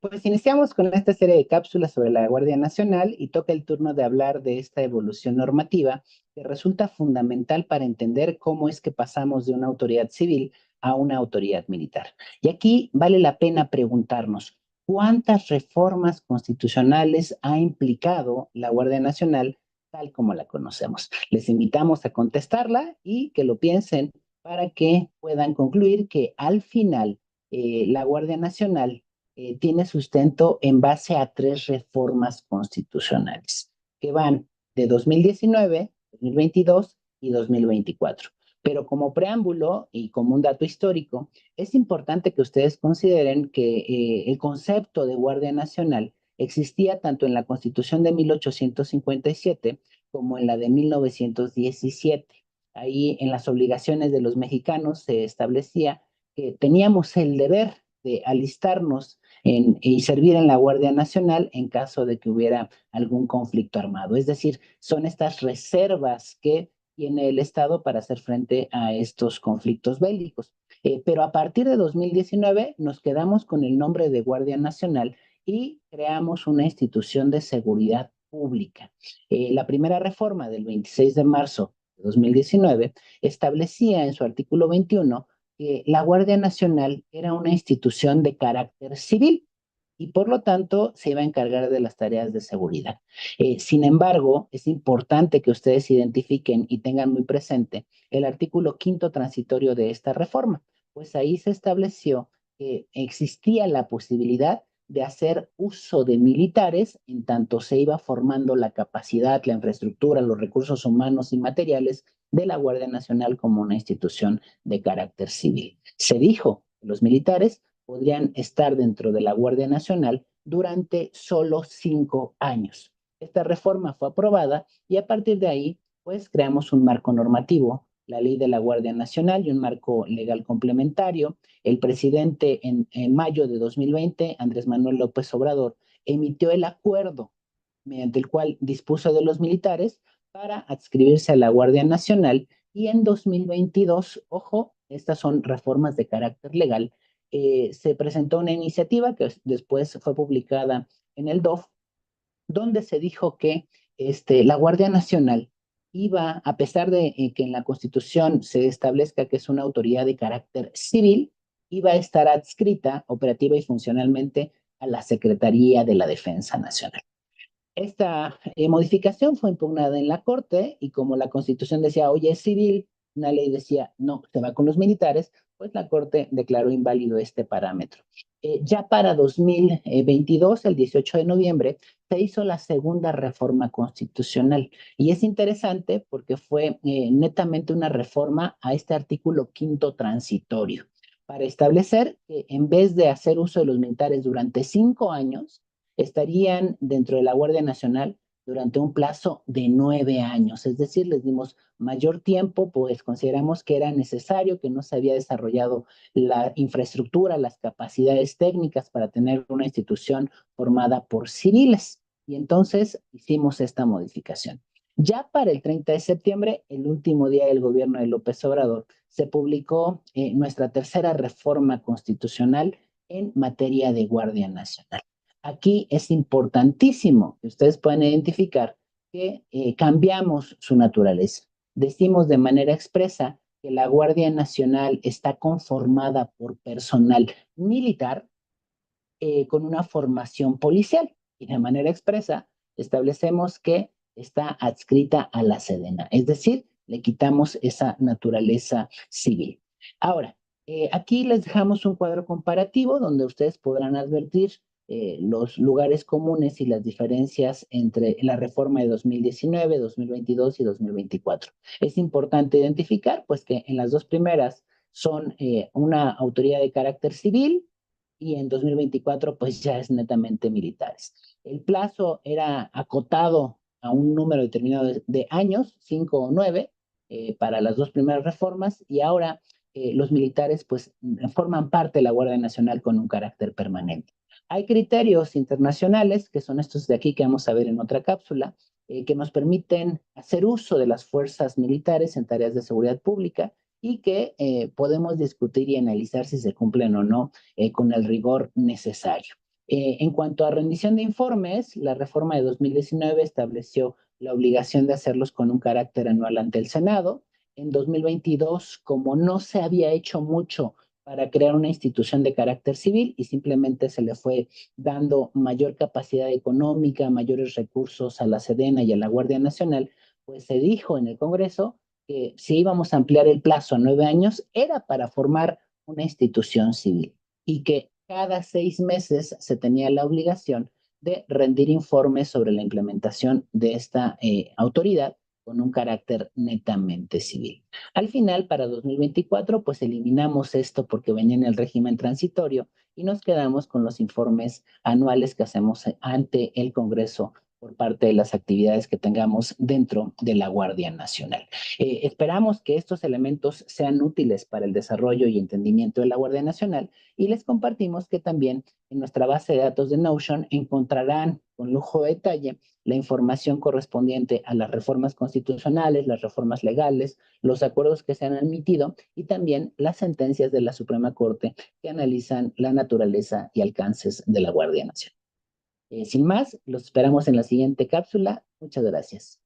Pues iniciamos con esta serie de cápsulas sobre la Guardia Nacional y toca el turno de hablar de esta evolución normativa que resulta fundamental para entender cómo es que pasamos de una autoridad civil a una autoridad militar. Y aquí vale la pena preguntarnos, ¿cuántas reformas constitucionales ha implicado la Guardia Nacional tal como la conocemos? Les invitamos a contestarla y que lo piensen para que puedan concluir que al final la Guardia Nacional tiene sustento en base a tres reformas constitucionales que van de 2019, 2022 y 2024. Pero como preámbulo y como un dato histórico, es importante que ustedes consideren que el concepto de Guardia Nacional existía tanto en la Constitución de 1857 como en la de 1917. Ahí en las obligaciones de los mexicanos se establecía que teníamos el deber de alistarnos y servir en la Guardia Nacional en caso de que hubiera algún conflicto armado. Es decir, son estas reservas que tiene el Estado para hacer frente a estos conflictos bélicos. Pero a partir de 2019 nos quedamos con el nombre de Guardia Nacional y creamos una institución de seguridad pública. La primera reforma del 26 de marzo de 2019 establecía en su artículo 21 que la Guardia Nacional era una institución de carácter civil y por lo tanto se iba a encargar de las tareas de seguridad. Sin embargo, es importante que ustedes identifiquen y tengan muy presente el artículo quinto transitorio de esta reforma, pues ahí se estableció que existía la posibilidad de hacer uso de militares en tanto se iba formando la capacidad, la infraestructura, los recursos humanos y materiales de la Guardia Nacional como una institución de carácter civil. Se dijo que los militares podrían estar dentro de la Guardia Nacional durante solo 5 años. Esta reforma fue aprobada y a partir de ahí, pues creamos un marco normativo, la ley de la Guardia Nacional y un marco legal complementario. El presidente en mayo de 2020, Andrés Manuel López Obrador, emitió el acuerdo mediante el cual dispuso de los militares para adscribirse a la Guardia Nacional y en 2022, ojo, estas son reformas de carácter legal, se presentó una iniciativa que después fue publicada en el DOF, donde se dijo que la Guardia Nacional iba, a pesar de que en la Constitución se establezca que es una autoridad de carácter civil, iba a estar adscrita operativa y funcionalmente a la Secretaría de la Defensa Nacional. Esta modificación fue impugnada en la Corte y como la Constitución decía, oye, es civil, una ley decía, no, se va con los militares, pues la Corte declaró inválido este parámetro. Ya para 2022, el 18 de noviembre, se hizo la segunda reforma constitucional y es interesante porque fue netamente una reforma a este artículo quinto transitorio para establecer que en vez de hacer uso de los militares durante 5 años, estarían dentro de la Guardia Nacional durante un plazo de 9 años. Es decir, les dimos mayor tiempo, pues consideramos que era necesario, que no se había desarrollado la infraestructura, las capacidades técnicas para tener una institución formada por civiles. Y entonces hicimos esta modificación. Ya para el 30 de septiembre, el último día del gobierno de López Obrador, se publicó nuestra tercera reforma constitucional en materia de Guardia Nacional. Aquí es importantísimo que ustedes puedan identificar que cambiamos su naturaleza. Decimos de manera expresa que la Guardia Nacional está conformada por personal militar con una formación policial y de manera expresa establecemos que está adscrita a la Sedena, es decir, le quitamos esa naturaleza civil. Ahora, aquí les dejamos un cuadro comparativo donde ustedes podrán advertir los lugares comunes y las diferencias entre la reforma de 2019, 2022 y 2024. Es importante identificar pues que en las dos primeras son una autoridad de carácter civil y en 2024 pues ya es netamente militares. El plazo era acotado a un número determinado de años, 5 o 9, para las dos primeras reformas y ahora los militares pues forman parte de la Guardia Nacional con un carácter permanente. Hay criterios internacionales, que son estos de aquí que vamos a ver en otra cápsula, que nos permiten hacer uso de las fuerzas militares en tareas de seguridad pública y que podemos discutir y analizar si se cumplen o no con el rigor necesario. En cuanto a rendición de informes, la reforma de 2019 estableció la obligación de hacerlos con un carácter anual ante el Senado. En 2022, como no se había hecho mucho para crear una institución de carácter civil y simplemente se le fue dando mayor capacidad económica, mayores recursos a la Sedena y a la Guardia Nacional, pues se dijo en el Congreso que si íbamos a ampliar el plazo a 9 años era para formar una institución civil y que cada 6 meses se tenía la obligación de rendir informes sobre la implementación de esta autoridad con un carácter netamente civil. Al final, para 2024, pues eliminamos esto porque venía en el régimen transitorio y nos quedamos con los informes anuales que hacemos ante el Congreso por parte de las actividades que tengamos dentro de la Guardia Nacional. Esperamos que estos elementos sean útiles para el desarrollo y entendimiento de la Guardia Nacional y les compartimos que también en nuestra base de datos de Notion encontrarán con lujo de detalle la información correspondiente a las reformas constitucionales, las reformas legales, los acuerdos que se han emitido y también las sentencias de la Suprema Corte que analizan la naturaleza y alcances de la Guardia Nacional. Sin más, los esperamos en la siguiente cápsula. Muchas gracias.